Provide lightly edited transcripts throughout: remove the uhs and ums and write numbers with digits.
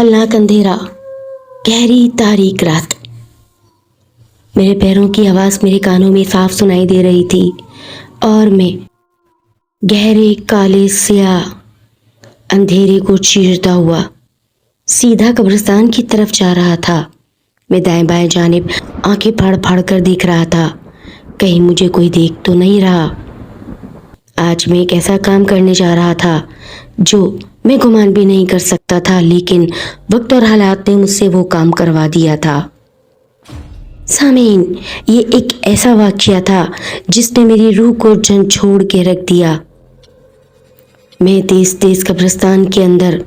खलनाक अंधेरा, गहरी तारीक रात। मेरे पैरों की आवाज मेरे कानों में साफ सुनाई दे रही थी और मैं गहरे काले स्याह अंधेरे को चीरता हुआ सीधा कब्रिस्तान की तरफ जा रहा था। मैं दाएं बाएं जानिब आंखें फाड़ फाड़ कर देख रहा था, कहीं मुझे कोई देख तो नहीं रहा। आज मैं एक ऐसा काम करने जा रहा था जो मैं गुमान भी नहीं कर सकता था, लेकिन वक्त और हालात ने मुझसे वो काम करवा दिया था। सामीन, ये एक ऐसा वाक़या था जिसने मेरी रूह को झंझोड़ के रख दिया। मैं तेज तेज कब्रिस्तान के अंदर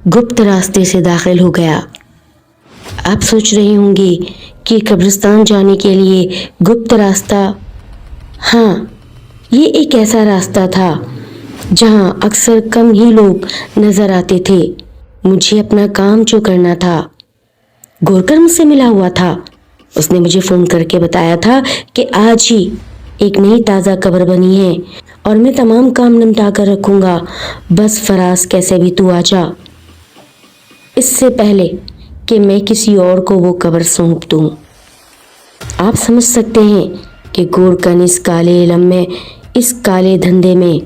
गुप्त रास्ते से दाखिल हो गया। आप सोच रहे होंगे कि कब्रिस्तान जाने के लिए गुप्त रास्ता? हाँ, ये एक ऐसा रास्ता था जहाँ अक्सर कम ही लोग नजर आते थे। मुझे अपना काम जो करना था। गोरकर मुझसे मिला हुआ था। उसने मुझे फ़ोन करके बताया था कि आज ही एक नई ताज़ा कब्र बनी है और मैं तमाम काम निपटा कर रखूँगा, बस फराज कैसे भी तू आ जा, इससे पहले कि मैं किसी और को वो कब्र सौंप दूँ। आप समझ सकते हैं कि गोरकन इस काले इल्म में, इस काले धंधे में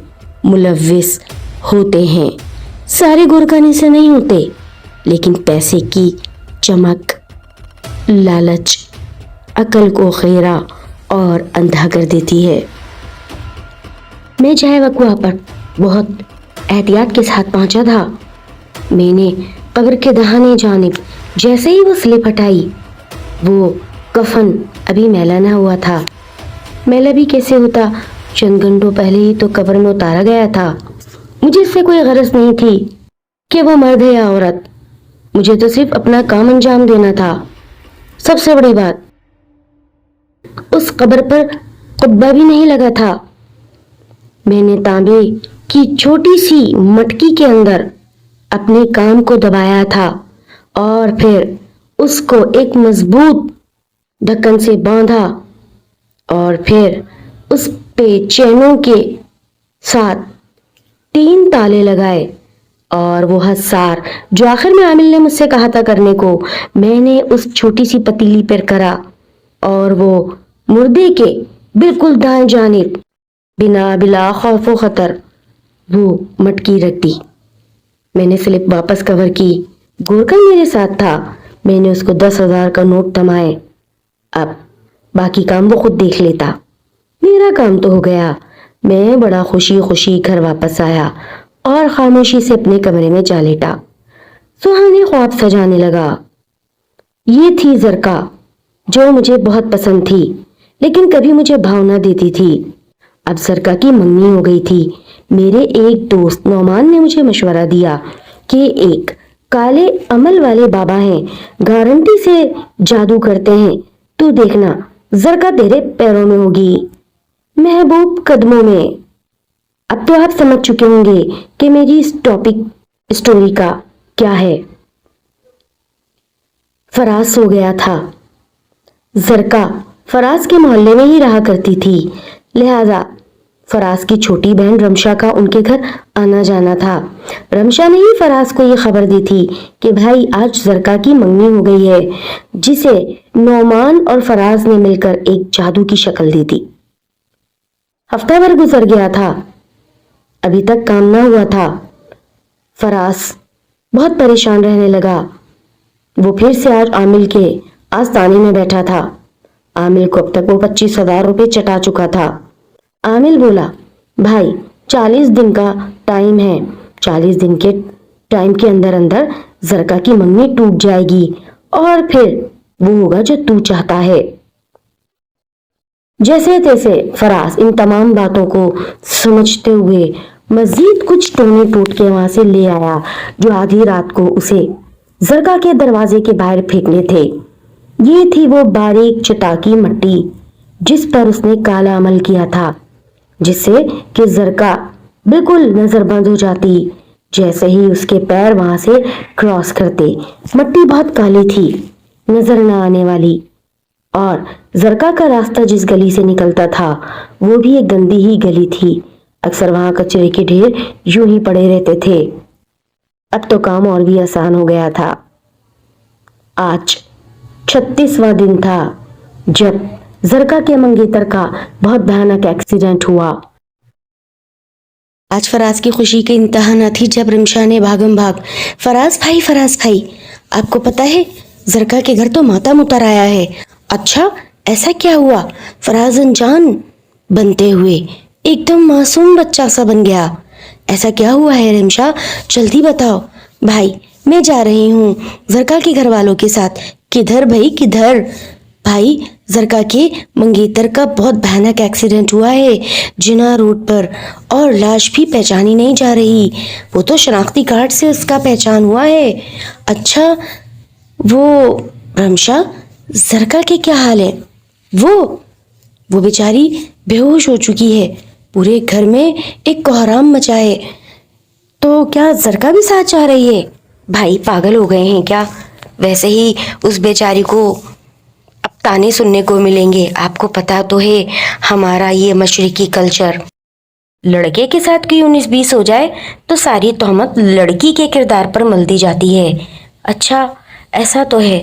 मुलव्विस होते हैं। सारे गोरकन ऐसे नहीं होते, लेकिन पैसे की चमक, लालच अकल को खेरा और अंधा कर देती है। मैं जाए वक्त वहाँ पर बहुत एहतियात के साथ पहुंचा था। मैंने कब्र के दहाने जानिब जैसे ही वो स्लिप हटाई, वो कफन अभी मैला ना हुआ था। मैला भी कैसे होता, चंद घंटों पहले ही तो कब्र में उतारा गया था। मुझे इससे कोई गरज नहीं थी कि वो मर्द है या औरत, मुझे तो सिर्फ अपना काम अंजाम देना था। सबसे बड़ी बात, उस कब्र पर कुब्बा भी नहीं लगा था। मैंने तांबे की छोटी सी मटकी के अंदर अपने काम को दबाया था और फिर उसको एक मजबूत ढक्कन से बांधा और फिर उस पे चैनों के साथ 3 ताले लगाए और वो हसार जो आखिर में आमिल ने मुझसे कहा था करने को, मैंने उस छोटी सी पतीली पर करा और वो मुर्दे के बिल्कुल दाएं जानिब बिला खौफ व खतर वो मटकी रख दी। मैंने स्लिप वापस कवर की। गोरकन मेरे साथ था। मैंने उसको 10,000 का नोट थमाए। अब बाकी काम वो खुद देख लेता। मेरा काम तो हो गया। मैं बड़ा खुशी खुशी घर वापस आया और खामोशी से अपने कमरे में जा लेटा। सुहाने ख्वाब सजाने लगा। ये थी जरका, जो मुझे बहुत पसंद थी, लेकिन कभी मुझे भावना देती थी। अब जरका की मंगनी हो गई थी। मेरे एक दोस्त नौमान ने मुझे मशवरा दिया कि एक काले अमल वाले बाबा हैं, गारंटी से जादू करते हैं, तू देखना जरका तेरे पैरों में होगी, महबूब कदमों में। अब तो आप समझ चुके होंगे कि मेरी इस स्टोरी का क्या है। फराज सो गया था। जरका फराज के मोहल्ले में ही रहा करती थी, लिहाजा फराज की छोटी बहन रमशा का उनके घर आना जाना था। रमशा ने ही फराज को यह खबर दी थी कि भाई आज जरका की मंगनी हो गई है, जिसे नौमान और फराज ने मिलकर एक जादू की शक्ल दी थी। हफ्ता भर गुजर गया था, अभी तक काम ना हुआ था। फराज बहुत परेशान रहने लगा। वो फिर से आज आमिल के आस्ताने में बैठा था। आमिल को अब तक वो 25,000 रुपये चटा चुका था। आमिल बोला, भाई 40 दिन का टाइम है, 40 दिन के टाइम के अंदर अंदर जरका की मंगनी टूट जाएगी और फिर वो होगा जो तू चाहता है। जैसे तैसे फराज इन तमाम बातों को समझते हुए मजीद कुछ टोने टूट के वहां से ले आया, जो आधी रात को उसे जरका के दरवाजे के बाहर फेंकने थे। ये थी वो बारीक चटाकी मट्टी जिस पर उसने काला अमल किया था, जिससे कि जरका बिल्कुल नजरबंद हो जाती जैसे ही उसके पैर वहां से क्रॉस करते। मट्टी बहुत काली थी, नजर न आने वाली, और जरका का रास्ता जिस गली से निकलता था वो भी एक गंदी ही गली थी। अक्सर वहां कचरे के ढेर यूं ही पड़े रहते थे। अब तो काम और भी आसान हो गया था। आज 36वां दिन था जब जरका के मंगेतर का बहुत भयानक एक्सीडेंट हुआ। आज फराज की खुशी की इंतहा न थी जब रिमशा ने भागम भाग, फराज भाई, आपको पता है जरका के घर तो मातम उतर आया है। अच्छा, ऐसा क्या हुआ? फराज अनजान बनते हुए एकदम मासूम बच्चा सा बन गया। ऐसा क्या हुआ है रिमशा, जल्दी बताओ। भाई, मैं जा रही हूँ जरका के घर वालों के साथ। किधर भाई, किधर? भाई, जरका के मंगेतर का बहुत भयानक एक्सीडेंट हुआ है जिना रोड पर, और लाश भी पहचानी नहीं जा रही। वो तो शनाख्ती कार्ड से उसका पहचान हुआ है। अच्छा, वो रमशा, जरका के क्या हाल है? वो बेचारी बेहोश हो चुकी है। पूरे घर में एक कोहराम मचा है। तो क्या जरका भी साथ जा रही है? भाई, पागल हो गए हैं क्या? वैसे ही उस बेचारी को अब ताने सुनने को मिलेंगे। आपको पता तो है हमारा ये मशरिकी कल्चर, लड़के के साथ कोई 19-20 हो जाए तो सारी तोहमत लड़की के किरदार पर मल दी जाती है। अच्छा, ऐसा तो है।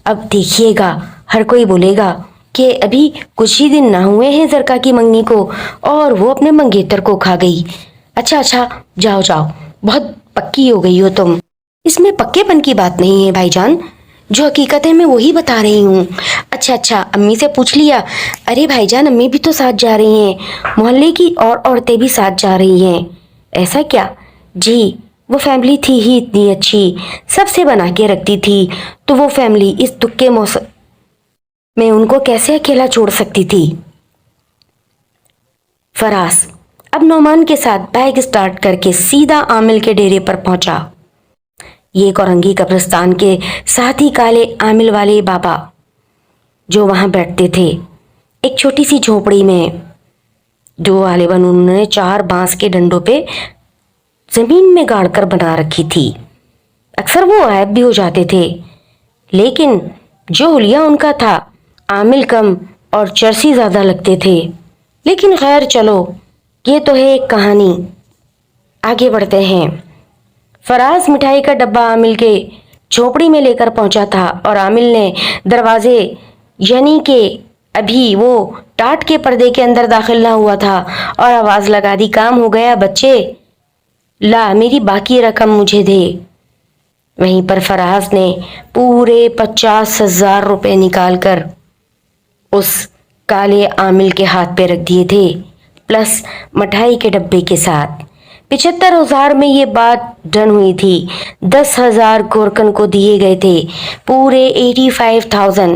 अब देखिएगा, हर कोई बोलेगा कि अभी कुछ ही दिन ना हुए हैं जरका की मंगनी को और वो अपने मंगेतर को खा गई। अच्छा, जाओ, बहुत पक्की हो गई हो तुम। इसमें पक्केपन की बात नहीं है भाईजान, जो हकीकत है मैं वही बता रही हूँ। अच्छा, अम्मी से पूछ लिया? अरे भाईजान, अम्मी भी तो साथ जा रही हैं, मोहल्ले की और औरतें भी साथ जा रही हैं। ऐसा क्या? जी, वो फैमिली थी ही इतनी अच्छी, सबसे बना के रखती थी, तो वो फैमिली इस दुख के मौसम में उनको कैसे अकेला छोड़ सकती थी? फराज अब नौमान के साथ बैग स्टार्ट करके सीधा आमिल के डेरे पर पहुंचा। ये कोरंगी कब्रिस्तान के साथ ही काले आमिल वाले बाबा जो वहां बैठते थे, एक छोटी सी झोपड़ी में, जो गालिबन उन्होंने 4 बांस के डंडों पे जमीन में गाड़कर बना रखी थी। अक्सर वो गायब भी हो जाते थे, लेकिन जो हुलिया उनका था, आमिल कम और चरसी ज्यादा लगते थे। लेकिन खैर चलो, ये तो है एक कहानी, आगे बढ़ते हैं। फराज मिठाई का डब्बा आमिल के झोपड़ी में लेकर पहुंचा था और आमिल ने दरवाजे यानी कि अभी वो टाट के पर्दे के अंदर दाखिल ना हुआ था और आवाज लगा दी, काम हो गया बच्चे, ला मेरी बाकी रकम मुझे दे। वहीं पर फराज ने पूरे 50,000 रुपए निकालकर उस काले आमिल के हाथ पे रख दिए थे, प्लस मिठाई के डब्बे के साथ। 75,000 में ये बात डन हुई थी। 10,000 गोरकन को दिए गए थे, पूरे 85,000।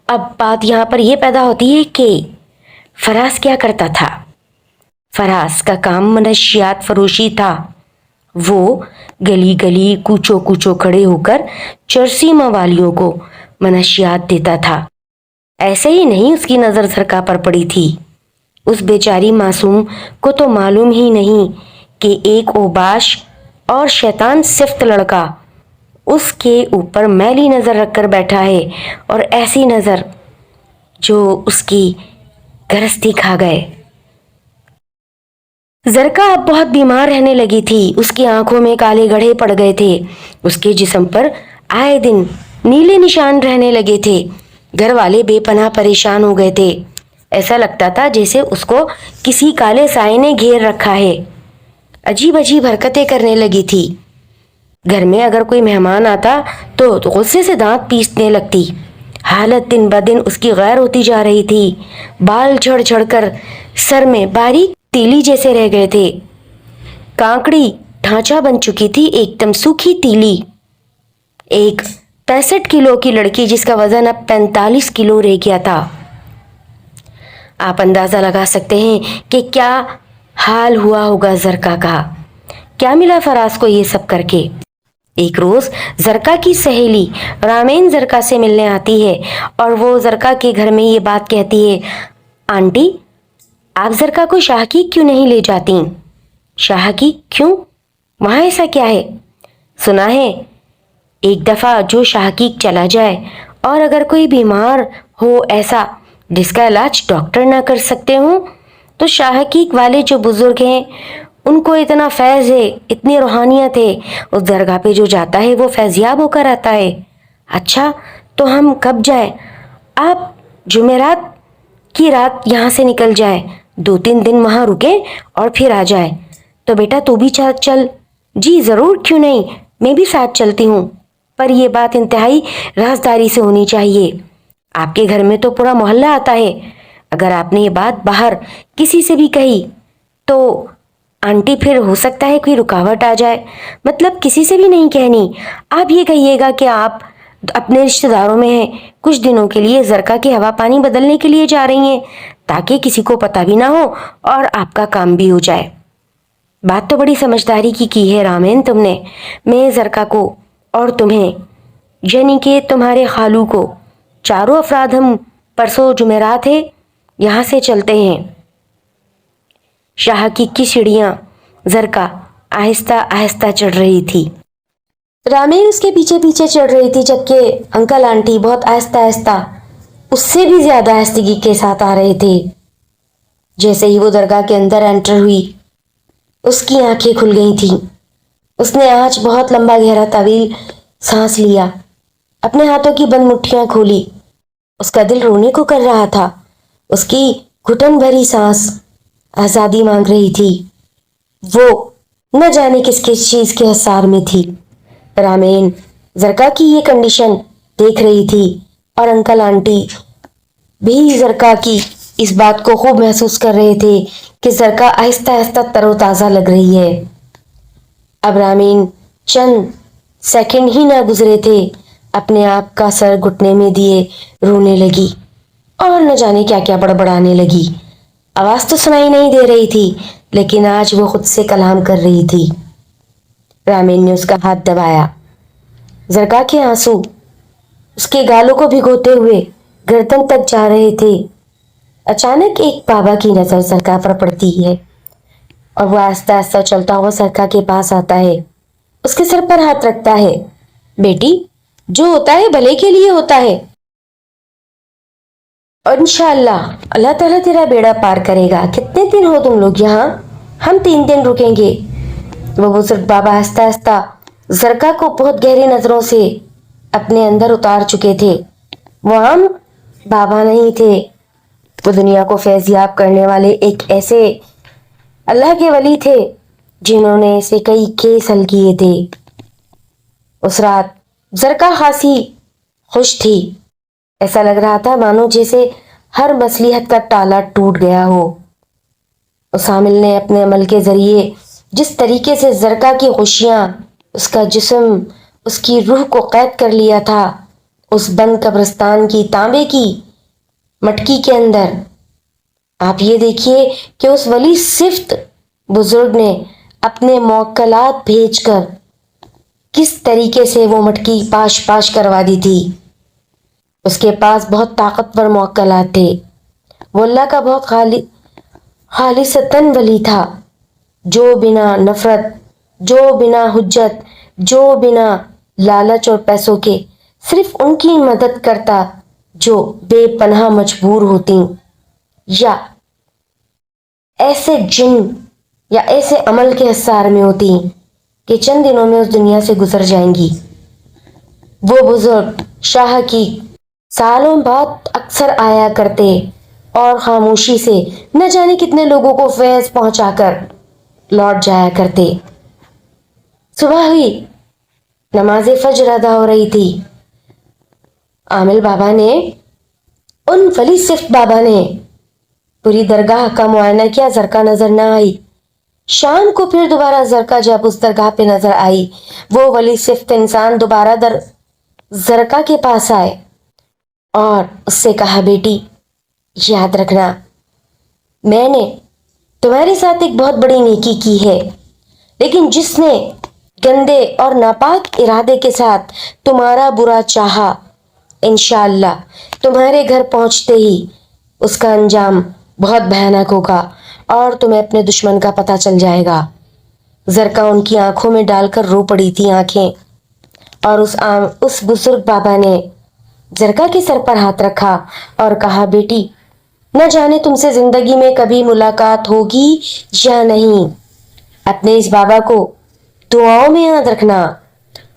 अब बात यहाँ पर यह पैदा होती है कि फराज क्या करता था। फराज का काम मनशियात फरोशी था। वो गली गली कूचो कूचो खड़े होकर चरसी मवालियों को मनशियात देता था। ऐसे ही नहीं उसकी नजर सरका पर पड़ी थी। उस बेचारी मासूम को तो मालूम ही नहीं कि एक ओबाश और शैतान सिफ्त लड़का उसके ऊपर मैली नजर रखकर बैठा है, और ऐसी नजर जो उसकी गरस्ती खा गए। जरका अब बहुत बीमार रहने लगी थी। उसकी आंखों में काले गड्ढे पड़ गए थे। उसके जिस्म पर आए दिन नीले निशान रहने लगे थे। घर वाले बेपनाह परेशान हो गए थे। ऐसा लगता था जैसे उसको किसी काले साए ने घेर रखा है। अजीब अजीब हरकतें करने लगी थी। घर में अगर कोई मेहमान आता तो गुस्से से दांत पीसने लगती। हालत दिन ब दिन उसकी गैर होती जा रही थी। बाल झड़ झड़ कर सर में बारीक तीली जैसे रह गए थे। कांकड़ी ढांचा बन चुकी थी, एकदम सूखी तीली। एक 65 किलो की लड़की जिसका वजन अब 45 किलो रह गया था। आप अंदाजा लगा सकते हैं कि क्या हाल हुआ होगा जरका का। क्या मिला फराज को ये सब करके। एक रोज जरका की सहेली रामेन जरका से मिलने आती है और वो जरका के घर में ये बात कहती है, आंटी आप जरका को शाहकी क्यों नहीं ले जाती? शाहकी क्यों? वहां ऐसा क्या है? सुना है एक दफा जो शाहकी चला जाए और अगर कोई बीमार हो ऐसा जिसका इलाज डॉक्टर ना कर सकते हो, तो शाहकीक वाले जो बुजुर्ग हैं उनको इतना फैज़ है, इतनी रूहानियत है, उस दरगाह पे जो जाता है वो फैज़याब होकर आता है। اچھا تو ہم کب جائیں؟ آپ جمعرات کی رات یہاں سے نکل جائیں، 2-3 دن وہاں رکیں اور پھر آ جائیں۔ تو بیٹا تو بھی ساتھ چل۔ جی ضرور، کیوں نہیں، میں بھی ساتھ چلتی ہوں، پر یہ بات انتہائی رازداری سے ہونی چاہیے۔ آپ کے گھر میں تو پورا محلہ آتا ہے، اگر آپ نے یہ بات باہر کسی سے بھی کہی تو آنٹی پھر ہو سکتا ہے کوئی رکاوٹ آ جائے۔ مطلب کسی سے بھی نہیں کہنی، آپ یہ کہیے گا کہ آپ اپنے رشتہ داروں میں ہیں، کچھ دنوں کے لیے زرکا کی ہوا پانی بدلنے کے لیے جا رہی ہیں، تاکہ کسی کو پتہ بھی نہ ہو اور آپ کا کام بھی ہو جائے۔ بات تو بڑی سمجھداری کی ہے رامین تم نے۔ میں زرکا کو اور تمہیں، یعنی کہ تمہارے خالو کو، چاروں افراد ہم پرسوں جمعرات ہے یہاں سے چلتے ہیں۔ شاہ کی سیڑھیاں زرکا آہستہ آہستہ چڑھ رہی تھی، رامین اس کے پیچھے پیچھے چڑھ رہی تھی، جبکہ انکل آنٹی بہت آہستہ آہستہ، اس سے بھی زیادہ آہستگی کے ساتھ آ رہے تھے۔ جیسے ہی وہ درگاہ کے اندر انٹر ہوئی، اس کی آنکھیں کھل گئی تھیں۔ اس نے آج بہت لمبا گہرا طویل سانس لیا، اپنے ہاتھوں کی بند مٹھیاں کھولی۔ اس کا دل رونے کو کر رہا تھا، اس کی گھٹن بھری سانس آزادی مانگ رہی تھی۔ وہ نہ جانے کس کس چیز کے حصار میں تھی۔ رامین زرکا کی یہ کنڈیشن دیکھ رہی تھی، اور انکل آنٹی بھی زرکا کی اس بات کو خوب محسوس کر رہے تھے کہ زرکا آہستہ آہستہ تر و تازہ لگ رہی ہے۔ اب رامین چند سیکنڈ ہی نہ گزرے تھے، اپنے آپ کا سر گھٹنے میں دیے رونے لگی اور نہ جانے کیا کیا بڑبڑانے لگی۔ آواز تو سنائی نہیں دے رہی تھی، لیکن آج وہ خود سے کلام کر رہی تھی۔ رامین نے اس کا ہاتھ دبایا۔ زرکا کے آنسو اس کے گالوں کو بھگوتے ہوئے گردن تک جا رہے تھے۔ اچانک ایک بابا کی نظر زرکا پر پڑتی ہے، اور وہ آہستہ آہستہ چلتا ہوا زرکا کے پاس آتا ہے، اس کے سر پر ہاتھ رکھتا ہے۔ بیٹی، جو ہوتا ہے بھلے کے لیے ہوتا ہے، اور انشاءاللہ اللہ تعالیٰ تیرا بیڑا پار کرے گا۔ کتنے دن ہو تم لوگ یہاں؟ ہم 3 دن رکیں گے۔ وہ بزرگ بابا آہستہ آہستہ زرکا کو بہت گہری نظروں سے اپنے اندر اتار چکے تھے۔ وہ عام بابا نہیں تھے، وہ دنیا کو فیض یاب کرنے والے ایک ایسے اللہ کے ولی تھے جنہوں نے اسے کئی کیس حل کیے تھے۔ اس رات زرکا خاصی خوش تھی، ایسا لگ رہا تھا مانو جیسے ہر مصلحت کا تالا ٹوٹ گیا ہو۔ اس حامل نے اپنے عمل کے ذریعے جس طریقے سے زرکا کی خوشیاں، اس کا جسم، اس کی روح کو قید کر لیا تھا، اس بند قبرستان کی تانبے کی مٹکی کے اندر، آپ یہ دیکھیے کہ اس ولی صفت بزرگ نے اپنے موکلات بھیج کر کس طریقے سے وہ مٹکی پاش پاش کروا دی تھی۔ اس کے پاس بہت طاقتور موکلات تھے، وہ اللہ کا بہت خالصتاً ولی تھا، جو بنا نفرت، جو بنا حجت، جو بنا لالچ اور پیسوں کے صرف ان کی مدد کرتا جو بے پناہ مجبور ہوتی، یا ایسے جن یا ایسے عمل کے حصار میں ہوتی کہ چند دنوں میں اس دنیا سے گزر جائیں گی۔ وہ بزرگ شاہ کی سالوں بعد اکثر آیا کرتے اور خاموشی سے نہ جانے کتنے لوگوں کو فیض پہنچا کر لوٹ جایا کرتے۔ صبح ہوئی، نماز فجر ادا ہو رہی تھی۔ عامل بابا نے، ان ولی صفت بابا نے پوری درگاہ کا معائنہ کیا، زرکا نظر نہ آئی۔ شام کو پھر دوبارہ زرکا جب اس درگاہ پہ نظر آئی، وہ ولی صفت انسان دوبارہ زرکا کے پاس آئے اور اس سے کہا، بیٹی یاد رکھنا، میں نے تمہارے ساتھ ایک بہت بڑی نیکی کی ہے، لیکن جس نے گندے اور ناپاک ارادے کے ساتھ تمہارا برا چاہا، انشاءاللہ تمہارے گھر پہنچتے ہی اس کا انجام بہت بھیانک ہوگا اور تمہیں اپنے دشمن کا پتہ چل جائے گا۔ زرکا ان کی آنکھوں میں ڈال کر رو پڑی تھی آنکھیں، اور اس بزرگ بابا نے زرکا کے سر پر ہاتھ رکھا اور کہا، بیٹی نہ جانے تم سے زندگی میں کبھی ملاقات ہوگی یا نہیں، اپنے اس بابا کو دعاؤں میں یاد رکھنا،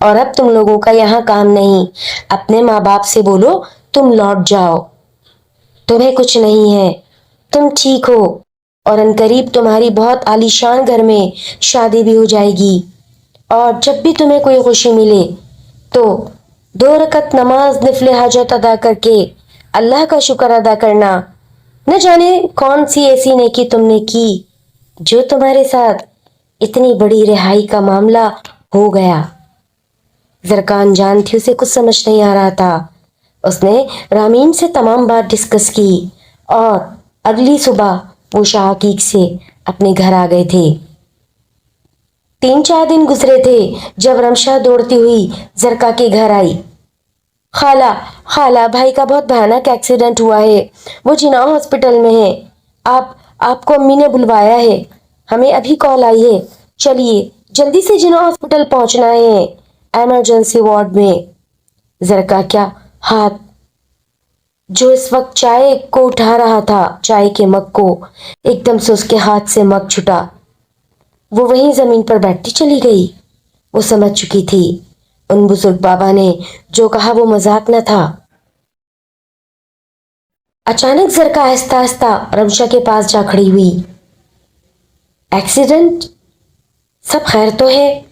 और अब तुम लोगों का यहाँ काम नहीं। अपने माँ बाप से बोलो तुम लौट जाओ, तुम्हें कुछ नहीं है, तुम ठीक हो और अनकरीब तुम्हारी बहुत आलीशान घर में शादी भी हो जाएगी। और जब भी तुम्हें कोई खुशी मिले तो 2 रकत नमाज निफले हाजत अदा करके अल्लाह का शुक्र अदा करना। न जाने कौन सी ऐसी नेकी तुमने की जो तुम्हारे साथ इतनी बड़ी रिहाई का मामला हो गया। जरकान जान थी, उसे कुछ समझ नहीं आ रहा था। उसने रामीन से तमाम बात डिस्कस की और अगली सुबह वो शाह हकीक से अपने घर आ गए थे। 3-4 दिन गुजरे थे जब रमशा दौड़ती हुई जरका के घर आई। खाला खाला, भाई का बहुत भयानक एक्सीडेंट हुआ है, वो जिना हॉस्पिटल में है। आपको अम्मी ने बुलवाया है, हमें अभी कॉल आई है, चलिए जल्दी से जिना हॉस्पिटल पहुंचना है, इमरजेंसी वार्ड में। जरका क्या हाथ जो इस वक्त चाय को उठा रहा था, चाय के मग को, एकदम से उसके हाथ से मग छूटा। वो वहीं जमीन पर बैठती चली गई। वो समझ चुकी थी उन बुजुर्ग बाबा ने जो कहा वो मजाक न था। अचानक जरका आहिस्ता आहिस्ता रमशा के पास जा खड़ी हुई। एक्सीडेंट, सब खैर तो है?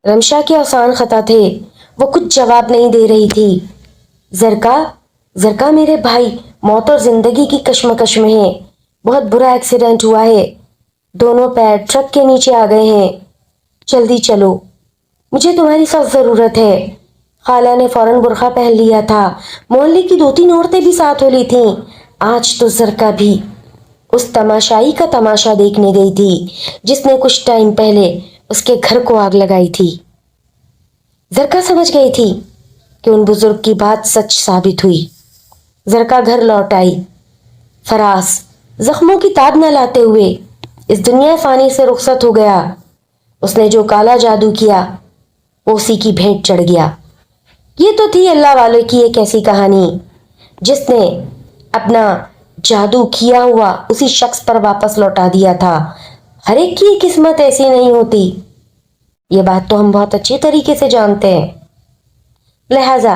रमशा के आसान खता थे, वो कुछ जवाब नहीं दे रही थी। जरका मेरे भाई मौत और जिंदगी की कश्मकश में है, बहुत बुरा एक्सीडेंट हुआ है, दोनों पैर ट्रक के नीचे आ गए हैं, जल्दी चलो, मुझे तुम्हारी सख्त जरूरत है। खाला ने फौरन बुरखा पहन लिया था। मोहल्ले की 2-3 औरतें भी साथ हो ली थीं। आज तो जरका भी उस तमाशाई का तमाशा देखने गई थी जिसने कुछ टाइम पहले उसके घर को आग लगाई थी। जरका समझ गई थी कि उन बुजुर्ग की बात सच साबित हुई। जरका घर लौट आई। फरास जख्मों की ताब न लाते हुए इस दुनिया फानी से रुखसत हो गया। उसने जो काला जादू किया वो उसी की भेंट चढ़ गया। ये तो थी अल्लाह वाले की एक ऐसी कहानी जिसने अपना जादू किया हुआ उसी शख्स पर वापस लौटा दिया था। हर एक की किस्मत ऐसी नहीं होती, ये बात तो हम बहुत अच्छे तरीके से जानते हैं। लिहाजा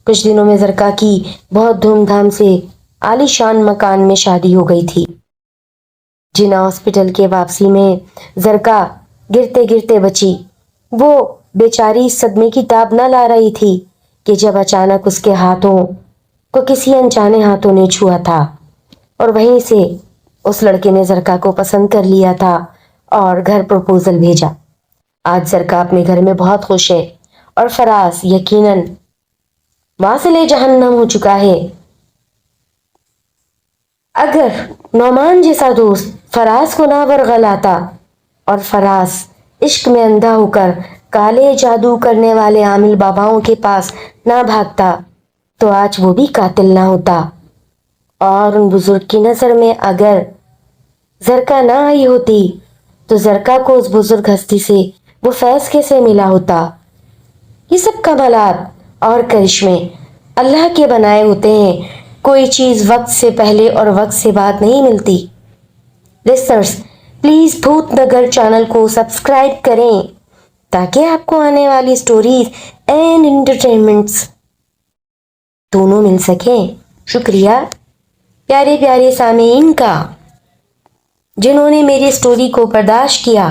कुछ दिनों में जरका की बहुत धूमधाम से आलीशान मकान में शादी हो गई थी। जिना हॉस्पिटल के वापसी में जरका गिरते गिरते बची। वो बेचारी सदमे की ताब न ला रही थी कि जब अचानक उसके हाथों को किसी अनजाने हाथों ने छुआ था और वहीं से उस लड़के ने जरका को पसंद कर लिया था और घर प्रपोजल भेजा। आज जरका अपने घर में बहुत खुश है और फराज यकीनन वासिले जहन्नम हो चुका है। अगर नौमान जैसा दोस्त फराज को ना बरगलाता और फराज इश्क में अंधा होकर काले जादू करने वाले आमिल बाबाओं के पास ना भागता तो आज वो भी कातिल ना होता। और उन बुजुर्ग की नजर में अगर जरका ना आई होती तो जरका को उस बुजुर्ग हस्ती से वो फैज कैसे मिला होता। ये सब कमालात और करिश्मे अल्लाह के बनाए होते हैं। कोई चीज वक्त से पहले और वक्त से बाद नहीं मिलती। लिसनर्स, प्लीज भूतनगर चैनल को सब्सक्राइब करें ताकि आपको आने वाली स्टोरीज एंड एंटरटेनमेंट्स दोनों मिल सकें। शुक्रिया प्यारे प्यारे सामीन का जिन्होंने मेरी स्टोरी को बर्दाश्त किया।